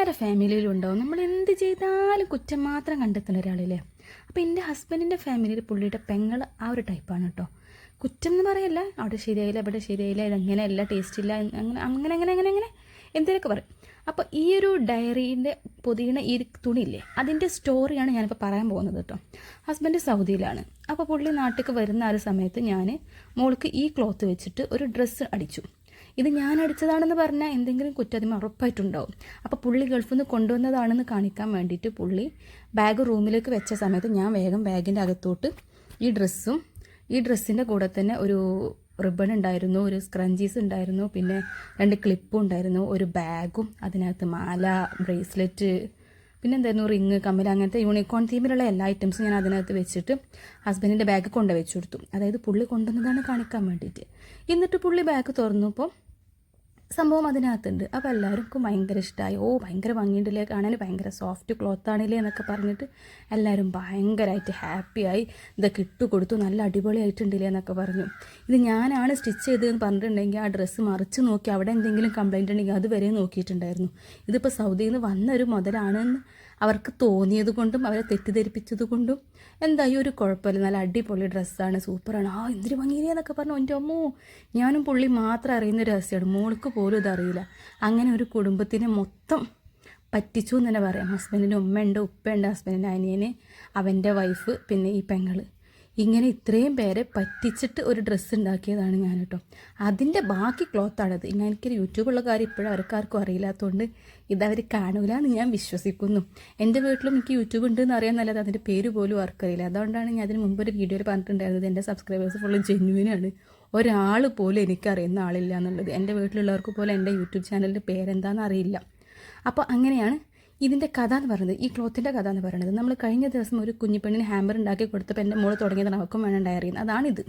എല്ലാവരുടെ ഫാമിലിയിലും ഉണ്ടാവും. നമ്മൾ എന്ത് ചെയ്താലും കുറ്റം മാത്രം കണ്ടെത്തുന്ന ഒരാളില്ലേ. അപ്പോൾ എൻ്റെ ഹസ്ബൻഡിൻ്റെ ഫാമിലിയിൽ പുള്ളിയുടെ പെങ്ങൾ ആ ഒരു ടൈപ്പാണ് കേട്ടോ. കുറ്റം എന്ന് പറയല്ല, അവിടെ ശരിയായില്ല, ഇവിടെ ശരിയായില്ല, ഇതെങ്ങനെയല്ല, ടേസ്റ്റ് ഇല്ല, അങ്ങനെ അങ്ങനെ അങ്ങനെ അങ്ങനെ അങ്ങനെ എന്തെങ്കിലുമൊക്കെ പറയും. അപ്പോൾ ഈ ഒരു ഡയറീൻ്റെ പൊതിയണ ഈ തുണിയില്ലേ, അതിൻ്റെ സ്റ്റോറിയാണ് ഞാനിപ്പോൾ പറയാൻ പോകുന്നത് കേട്ടോ. ഹസ്ബൻഡ് സൗദിയിലാണ്. അപ്പോൾ പുള്ളി നാട്ടിലേക്ക് വരുന്ന ആ ഒരു സമയത്ത് ഞാൻ മോൾക്ക് ഈ ക്ലോത്ത് വെച്ചിട്ട് ഒരു ഡ്രസ്സ് അടിച്ചു. ഇത് ഞാൻ അടിച്ചതാണെന്ന് പറഞ്ഞാൽ എന്തെങ്കിലും കുറ്റം അതിന് ഉറപ്പായിട്ടുണ്ടാവും. അപ്പോൾ പുള്ളി ഗൾഫിൽ നിന്ന് കൊണ്ടുവന്നതാണെന്ന് കാണിക്കാൻ വേണ്ടിയിട്ട് പുള്ളി ബാഗ് റൂമിലേക്ക് വെച്ച സമയത്ത് ഞാൻ വേഗം ബാഗിൻ്റെ അകത്തോട്ട് ഈ ഡ്രസ്സിൻ്റെ കൂടെ തന്നെ ഒരു റിബൺ ഉണ്ടായിരുന്നു, ഒരു സ്ക്രഞ്ചീസ് ഉണ്ടായിരുന്നു, പിന്നെ 2 ക്ലിപ്പും ഉണ്ടായിരുന്നു, ഒരു ബാഗും, അതിനകത്ത് മാല, ബ്രേസ്ലെറ്റ്, പിന്നെ എന്തായിരുന്നു റിങ്, കമ്മൽ, അങ്ങനത്തെ യൂണിക്കോൺ തീമിലുള്ള എല്ലാ ഐറ്റംസും ഞാൻ അതിനകത്ത് വെച്ചിട്ട് ഹസ്ബൻഡിൻ്റെ ബാഗ് കൊണ്ടുവച്ചു കൊടുത്തു. അതായത് പുള്ളി കൊണ്ടുവന്നതാണ് കാണിക്കാൻ വേണ്ടിയിട്ട്. എന്നിട്ട് പുള്ളി ബാഗ് തുറന്നപ്പോൾ സംഭവം അതിനകത്തുണ്ട്. അപ്പോൾ എല്ലാവർക്കും ഭയങ്കര ഇഷ്ടമായി. ഭയങ്കര ഭംഗിയുണ്ടല്ലേ കാണാൻ, ഭയങ്കര സോഫ്റ്റ് ക്ലോത്താണില്ലേ എന്നൊക്കെ പറഞ്ഞിട്ട് എല്ലാവരും ഭയങ്കരമായിട്ട് ഹാപ്പിയായി. ഇതൊക്കെ ഇട്ട് കൊടുത്തു, നല്ല അടിപൊളിയായിട്ടുണ്ടല്ലേ എന്നൊക്കെ പറഞ്ഞു. ഇത് ഞാനാണ് സ്റ്റിച്ച് ചെയ്തതെന്ന് പറഞ്ഞിട്ടുണ്ടെങ്കിൽ ആ ഡ്രസ്സ് മറിച്ച് നോക്കി അവിടെ എന്തെങ്കിലും കംപ്ലൈൻറ്റ് ഉണ്ടെങ്കിൽ അതുവരെ നോക്കിയിട്ടുണ്ടായിരുന്നു. ഇതിപ്പോൾ സൗദിയിൽ നിന്ന് വന്ന ഒരു മുതലാണെന്ന് അവർക്ക് തോന്നിയത് കൊണ്ടും അവരെ തെറ്റിദ്ധരിപ്പിച്ചത് കൊണ്ടും എന്തായി ഒരു കുഴപ്പമില്ല, നല്ല അടിപൊളി ഡ്രസ്സാണ്, സൂപ്പറാണ്, എന്തൊരു ഭംഗിയിലെന്നൊക്കെ പറഞ്ഞു. എൻ്റെ അമ്മോ, ഞാനും പുള്ളി മാത്രം അറിയുന്ന രഹസ്യമാണ്, മോൾക്ക് പോലും ഇതറിയില്ല. അങ്ങനെ ഒരു കുടുംബത്തിനെ മൊത്തം പറ്റിച്ചു എന്ന് തന്നെ പറയാം. ഹസ്ബൻഡിൻ്റെ ഉമ്മയുണ്ട്, ഉപ്പയുണ്ട്, ഹസ്ബൻഡിൻ്റെ അനിയന്, അവൻ്റെ വൈഫ്, പിന്നെ ഈ പെങ്ങൾ, ഇങ്ങനെ ഇത്രയും പേരെ പറ്റിച്ചിട്ട് ഒരു ഡ്രസ്സ് ഉണ്ടാക്കിയതാണ് ഞാൻ കേട്ടോ. അതിൻ്റെ ബാക്കി ക്ലോത്താണത്. എനിക്കൊരു യൂട്യൂബുള്ള കാര്യം ഇപ്പോഴും അവർക്കാർക്കും അറിയില്ലാത്തതുകൊണ്ട് ഇതവർ കാണൂല എന്ന് ഞാൻ വിശ്വസിക്കുന്നു. എൻ്റെ വീട്ടിലും എനിക്ക് യൂട്യൂബ് ഉണ്ടെന്ന് അറിയാമെന്നല്ലാതെ അതിൻ്റെ പേര് പോലും ആർക്കറിയില്ല. അതുകൊണ്ടാണ് ഞാൻ അതിന് മുമ്പ് ഒരു വീഡിയോയിൽ പറഞ്ഞിട്ടുണ്ടായിരുന്നത് എൻ്റെ സബ്സ്ക്രൈബേഴ്സ് ഫുള്ള് ജെന്യുവിനാണ്, ഒരാൾ പോലും എനിക്കറിയുന്ന ആളില്ല എന്നുള്ളത്. എൻ്റെ വീട്ടിലുള്ളവർക്ക് പോലും എൻ്റെ യൂട്യൂബ് ചാനലിൻ്റെ പേരെന്താണെന്ന് അറിയില്ല. അപ്പോൾ അങ്ങനെയാണ് ഇതിൻ്റെ കഥ എന്ന് പറയുന്നത്, ഈ ക്ലോത്തിൻ്റെ കഥ എന്ന് പറയുന്നത്. നമ്മൾ കഴിഞ്ഞ ദിവസം ഒരു കുഞ്ഞിപ്പെണ്ണിന് ഹാമ്പർ ഉണ്ടാക്കി കൊടുത്തപ്പോൾ എൻ്റെ മോള് തുടങ്ങിയതാണ് അവൾക്കും വേണം ഡയറി. അതാണിത്.